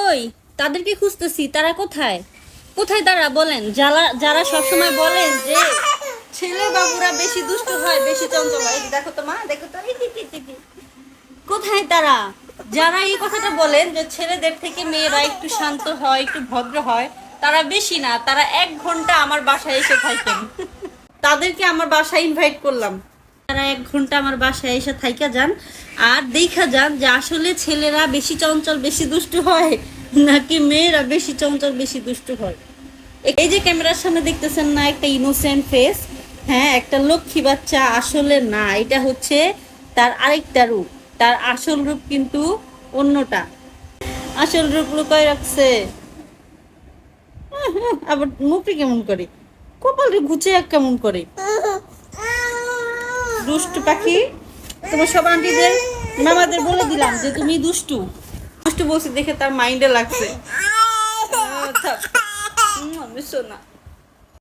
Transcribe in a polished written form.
কই? তাদেরকে খুঁজতেছি, তারা কোথায়? কোথায় তারা বলেন? যারা যারা সবসময় বলেন যে ছেলে বাবুরা বেশি দুষ্ট হয়, বেশি চঞ্চল হয়। এই যে দেখো তো মা, দেখো তো, এই যে। কোথায় তারা? যারা এই কথাটা বলেন যে ছেলেদের থেকে মেয়েরা একটু শান্ত হয়, একটু ভদ্র হয়, তারা বেশি না, তারা 1 ঘন্টা আমার বাসায় এসে থাকেন। তাদেরকে আমার বাসায় ইনভাইট করলাম, তারা 1 ঘন্টা আমার বাসায় এসে থাইকা যান, আর দেখা যান যে আসলে ছেলেরা বেশি চঞ্চল বেশি দুষ্টু হয় নাকি মেয়েরা বেশি চঞ্চল বেশি দুষ্টু হয়। এই যে ক্যামেরার সামনে দেখতেছেন না একটা ইনোসেন্ট ফেস, হ্যাঁ একটা লক্ষ্মী বাচ্চা, আসলে না, এটা হচ্ছে তার আরেকটা রূপ। তার আসল রূপ কিন্তু অন্যটা, আসল রূপ লুকায় রাখছে। আবার মুখে কেমন করে, কপালে ঘুচে কেমন করে, দুষ্টু পাখি। তোমার সব আন্টিদের মামাদের বলে দিলাম যে তুমি দুষ্টু, দুষ্টু বলছি দেখে তার মাইন্ডে লাগছে। আচ্ছা, আমি শোনা।